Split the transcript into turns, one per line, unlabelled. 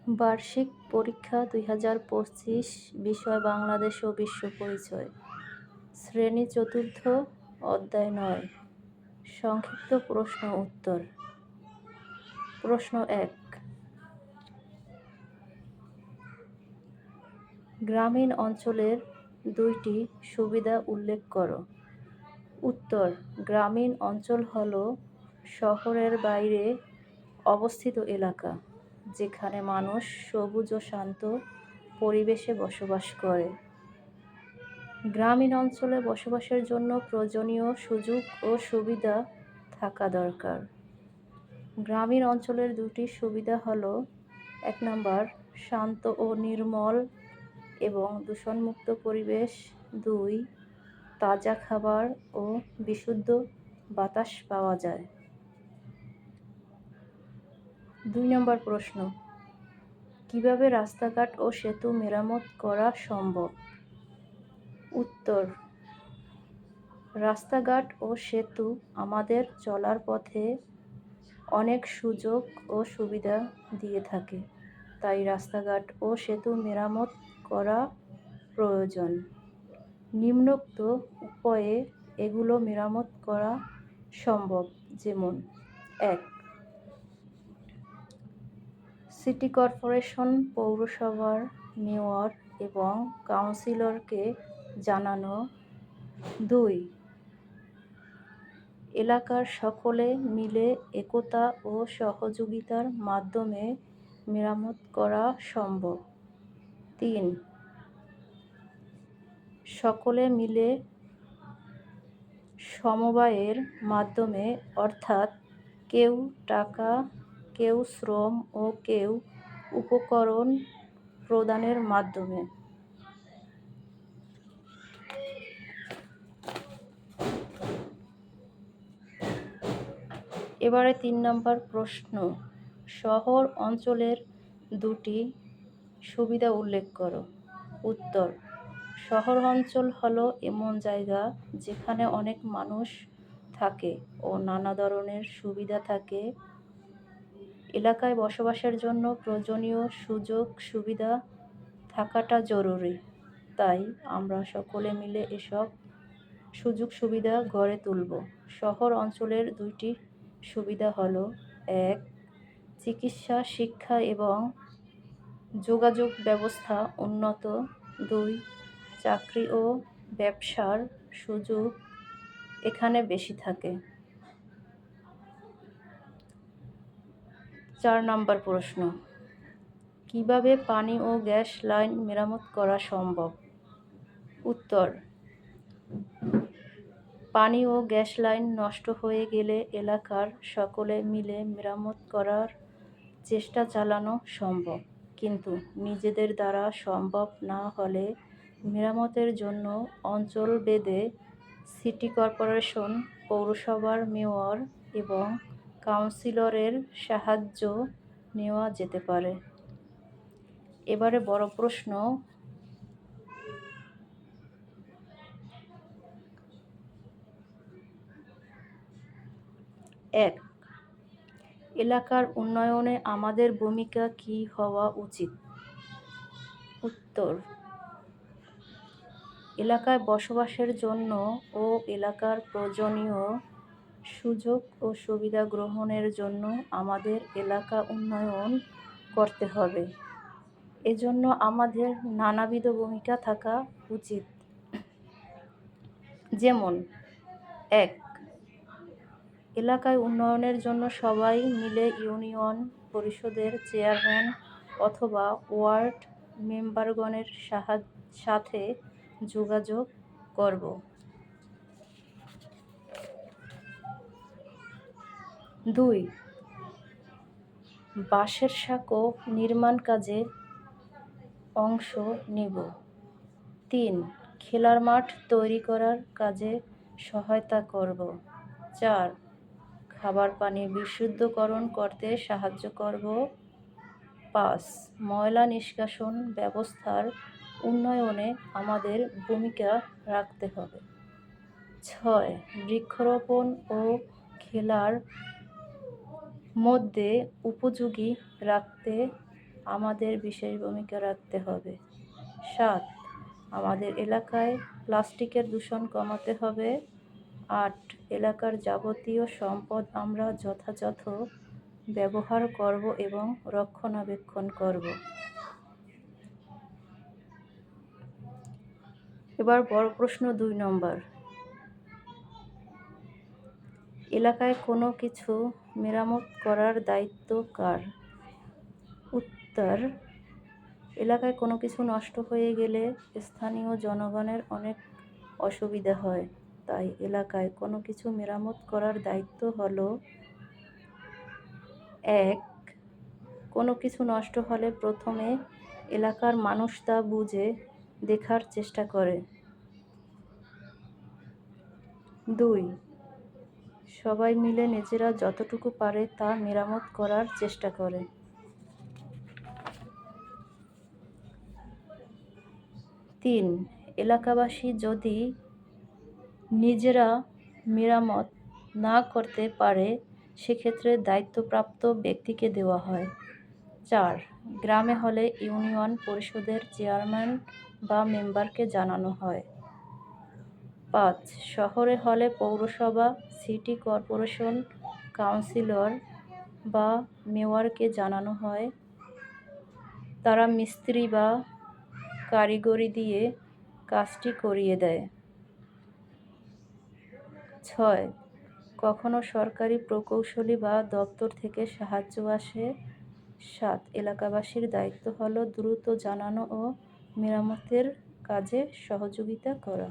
বার্ষিক পরীক্ষা 2025 বিষয় বাংলাদেশ ও বিশ্ব পরিচয়, শ্রেণী চতুর্থ, অধ্যায় 9। সংক্ষিপ্ত প্রশ্ন উত্তর। প্রশ্ন 1, গ্রামীণ অঞ্চলের 2টি সুবিধা উল্লেখ করো। উত্তর: গ্রামীণ অঞ্চল হল শহরের বাইরে অবস্থিত এলাকা, যেখানে মানুষ সবুজ ও শান্ত পরিবেশে বসবাস করে। গ্রামীণ অঞ্চলে বসবাসের জন্য প্রয়োজনীয় সুযোগ ও সুবিধা থাকা দরকার। গ্রামীণ অঞ্চলের 2টি সুবিধা হল: 1 নম্বর, শান্ত ও নির্মল এবং দূষণমুক্ত পরিবেশ। 2, তাজা খাবার ও বিশুদ্ধ বাতাস পাওয়া যায়। 2 নম্বর প্রশ্ন, কিভাবে রাস্তাঘাট ও সেতু মেরামত করা সম্ভব? উত্তর: রাস্তাঘাট ও সেতু আমাদের চলার পথে অনেক সুযোগ ও সুবিধা দিয়ে থাকে, তাই রাস্তাঘাট ও সেতু মেরামত করা প্রয়োজন। নিম্নোক্ত উপায়ে এগুলো মেরামত করা সম্ভব, যেমন: 1, সিটি কর্পোরেশন, পৌরসভার মেয়র এবং কাউন্সিলরকে জানানো। 2, এলাকার সকলে মিলে একতা ও সহযোগিতার মাধ্যমে মেরামত করা সম্ভব। 3, সকলে মিলে সমবায়ের মাধ্যমে, অর্থাৎ কেউ টাকা, কেউ শ্রম ও কেউ উপকরণ প্রদানের মাধ্যমে। এবারে 3 নম্বর প্রশ্ন, শহর অঞ্চলের 2টি সুবিধা উল্লেখ করো। উত্তর: শহর অঞ্চল হলো এমন জায়গা যেখানে অনেক মানুষ থাকে ও নানা ধরনের সুবিধা থাকে। এলাকায় বসবাসের জন্য প্রয়োজনীয় সুযোগ সুবিধা থাকাটা জরুরি, তাই আমরা সকলে মিলে এসব সুযোগ সুবিধা গড়ে তুলব। শহর অঞ্চলের 2টি সুবিধা হলো: 1, চিকিৎসা, শিক্ষা এবং যোগাযোগ ব্যবস্থা উন্নত। 2, চাকরি ও ব্যবসার সুযোগ এখানে বেশি থাকে। 4 নম্বর প্রশ্ন, কিভাবে পানি ও গ্যাস লাইন মেরামত করা সম্ভব? উত্তর: পানি ও গ্যাস লাইন নষ্ট হয়ে গেলে এলাকার সকলে মিলে মেরামত করার চেষ্টা চালানো সম্ভব, কিন্তু নিজেদের দ্বারা সম্ভব না হলে মেরামতের জন্য অঞ্চলভেদে সিটি কর্পোরেশন, পৌরসভার মেয়র এবং কাউন্সিলরের সাহায্য নেওয়া যেতে পারে। এবারে বড় প্রশ্ন, 1, এলাকার উন্নয়নে আমাদের ভূমিকা কী হওয়া উচিত? উত্তর: এলাকায় বসবাসের জন্য ও এলাকার প্রয়োজনীয় সুযোগ ও সুবিধা গ্রহণের জন্য আমাদের এলাকা উন্নয়ন করতে হবে। এজন্য আমাদের নানাবিধ ভূমিকা থাকা উচিত, যেমন: 1, এলাকায় উন্নয়নের জন্য সবাই মিলে ইউনিয়ন পরিষদের চেয়ারম্যান অথবা ওয়ার্ড মেম্বারগণের সাথে যোগাযোগ করব। 2, বাঁশের সাঁকো নির্মাণ কাজে অংশ নিব। 3, খেলার মাঠ তৈরি করার কাজে সহায়তা করব। 4, খাবার পানি বিশুদ্ধকরণ করতে সাহায্য করব। 5, ময়লা নিষ্কাশন ব্যবস্থার উন্নয়নে আমাদের ভূমিকা রাখতে হবে। 6, বৃক্ষরোপণ ও খেলার মধ্যে উপযোগী রাখতে আমাদের বিশেষ ভূমিকা রাখতে হবে। 7. আমাদের এলাকায় প্লাস্টিকের দূষণ কমাতে হবে। 8. এলাকার যাবতীয় সম্পদ আমরা যথাযথ ব্যবহার করব এবং রক্ষণাবেক্ষণ করব। এবার বড় প্রশ্ন 2 নম্বর। এলাকায় কোনো কিছু মেরামত করার দায়িত্ব কার? উত্তর: এলাকায় কোনো কিছু নষ্ট হয়ে গেলে স্থানীয় জনগণের অনেক অসুবিধা হয়। তাই এলাকায় কোনো কিছু মেরামত করার দায়িত্ব হলো: 1. কোনো কিছু নষ্ট হলে প্রথমে এলাকার মানুষ তা বুঝে দেখার চেষ্টা করে। 2. সবাই মিলে নিজেরা যতটুকু পারে তা মেরামত করার চেষ্টা করে। 3. এলাকাবাসী যদি নিজেরা মেরামত না করতে পারে সেক্ষেত্রে দায়িত্বপ্রাপ্ত ব্যক্তিকে দেওয়া হয়। 4. গ্রামে হলে ইউনিয়ন পরিষদের চেয়ারম্যান বা মেম্বারকে জানানো হয়। 5. শহরে হলে পৌরসভা, সিটি কর্পোরেশন, কাউন্সিলর বা মেয়রকে জানানো হয়। তারা মিস্ত্রি বা কারিগরি দিয়ে কাজটি করিয়ে দেয়। 6. কখনো সরকারি প্রকৌশলী বা দপ্তর থেকে সাহায্য আসে। 7. এলাকাবাসীর দায়িত্ব হলো দ্রুত জানানো ও মেরামতের কাজে সহযোগিতা করা।